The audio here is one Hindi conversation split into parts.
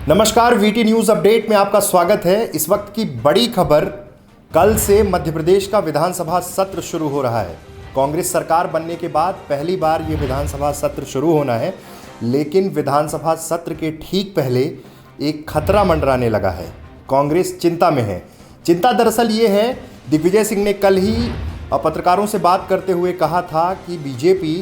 नमस्कार, वीटी न्यूज़ अपडेट में आपका स्वागत है। इस वक्त की बड़ी खबर, कल से मध्य प्रदेश का विधानसभा सत्र शुरू हो रहा है। कांग्रेस सरकार बनने के बाद पहली बार ये विधानसभा सत्र शुरू होना है, लेकिन विधानसभा सत्र के ठीक पहले एक खतरा मंडराने लगा है। कांग्रेस चिंता में है। चिंता दरअसल ये है, दिग्विजय सिंह ने कल ही पत्रकारों से बात करते हुए कहा था कि बीजेपी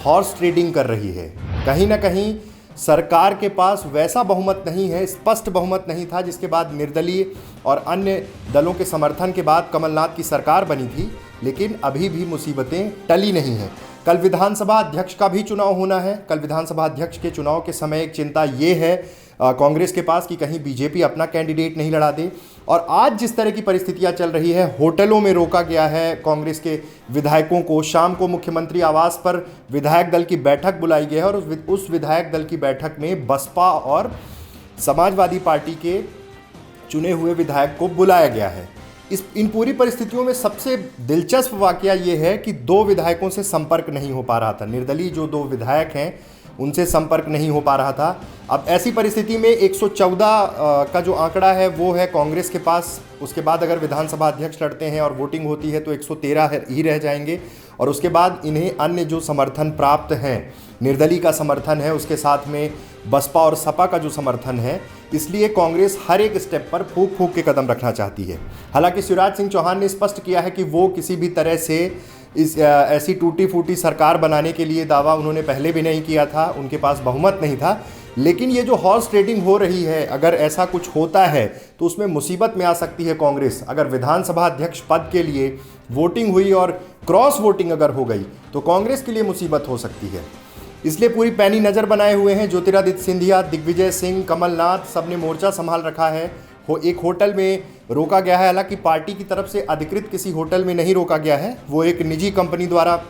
हॉर्स ट्रेडिंग कर रही है। कहीं ना कहीं सरकार के पास वैसा बहुमत नहीं है, स्पष्ट बहुमत नहीं था जिसके बाद निर्दलीय और अन्य दलों के समर्थन के बाद कमलनाथ की सरकार बनी थी। लेकिन अभी भी मुसीबतें टली नहीं हैं। कल विधानसभा अध्यक्ष का भी चुनाव होना है। कल विधानसभा अध्यक्ष के चुनाव के समय एक चिंता ये है कांग्रेस के पास कि कहीं बीजेपी अपना कैंडिडेट नहीं लड़ा दे। और आज जिस तरह की परिस्थितियां चल रही है, होटलों में रोका गया है कांग्रेस के विधायकों को। शाम को मुख्यमंत्री आवास पर विधायक दल की बैठक बुलाई गई है और उस विधायक दल की बैठक में बसपा और समाजवादी पार्टी के चुने हुए विधायक को बुलाया गया है। इन पूरी परिस्थितियों में सबसे दिलचस्प वाकया ये है कि दो विधायकों से संपर्क नहीं हो पा रहा था। निर्दलीय जो दो विधायक हैं उनसे संपर्क नहीं हो पा रहा था। अब ऐसी परिस्थिति में 114 का जो आंकड़ा है वो है कांग्रेस के पास। उसके बाद अगर विधानसभा अध्यक्ष लड़ते हैं और वोटिंग होती है तो 113 ही रह जाएंगे। और उसके बाद इन्हें अन्य जो समर्थन प्राप्त हैं, निर्दलीय का समर्थन है, उसके साथ में बसपा और सपा का जो समर्थन है, इसलिए कांग्रेस हर एक स्टेप पर फूंक फूंक के कदम रखना चाहती है। हालांकि शिवराज सिंह चौहान ने स्पष्ट किया है कि वो किसी भी तरह से ऐसी टूटी फूटी सरकार बनाने के लिए दावा उन्होंने पहले भी नहीं किया था, उनके पास बहुमत नहीं था। लेकिन ये जो हॉर्स ट्रेडिंग हो रही है, अगर ऐसा कुछ होता है तो उसमें मुसीबत में आ सकती है कांग्रेस। अगर विधानसभा अध्यक्ष पद के लिए वोटिंग हुई और क्रॉस वोटिंग अगर हो गई तो कांग्रेस के लिए मुसीबत हो सकती है। इसलिए पूरी पैनी नज़र बनाए हुए हैं ज्योतिरादित्य सिंधिया, दिग्विजय सिंह, कमलनाथ, सबने मोर्चा संभाल रखा है। एक होटल में रोका गया है। हालांकि पार्टी की तरफ से अधिकृत किसी होटल में नहीं रोका गया है, वो एक निजी कंपनी द्वारा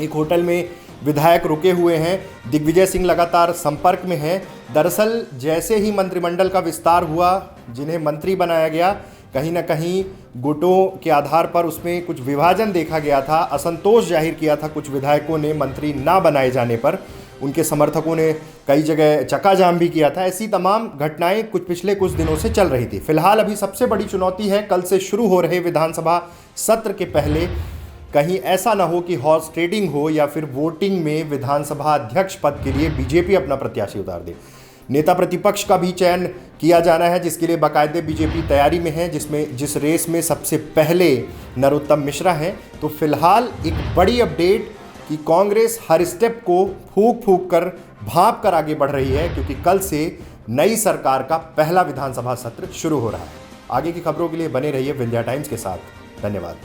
एक होटल में विधायक रुके हुए हैं। दिग्विजय सिंह लगातार संपर्क में हैं। दरअसल जैसे ही मंत्रिमंडल का विस्तार हुआ, जिन्हें मंत्री बनाया गया, कहीं ना कहीं गुटों के आधार पर उसमें कुछ विभाजन देखा गया था। असंतोष जाहिर किया था कुछ विधायकों ने मंत्री ना बनाए जाने पर। उनके समर्थकों ने कई जगह चक्काजाम भी किया था। ऐसी तमाम घटनाएं पिछले कुछ दिनों से चल रही थी। फिलहाल अभी सबसे बड़ी चुनौती है, कल से शुरू हो रहे विधानसभा सत्र के पहले कहीं ऐसा ना हो कि हॉर्स ट्रेडिंग हो या फिर वोटिंग में विधानसभा अध्यक्ष पद के लिए बीजेपी अपना प्रत्याशी उतार दे। नेता प्रतिपक्ष का भी चयन किया जाना है, जिसके लिए बाकायदे बीजेपी तैयारी में है, जिस रेस में सबसे पहले नरोत्तम मिश्रा हैं। तो फिलहाल एक बड़ी अपडेट कि कांग्रेस हर स्टेप को फूंक फूंक कर, भांप कर आगे बढ़ रही है, क्योंकि कल से नई सरकार का पहला विधानसभा सत्र शुरू हो रहा है। आगे की खबरों के लिए बने रहिए विंध्या टाइम्स के साथ। धन्यवाद।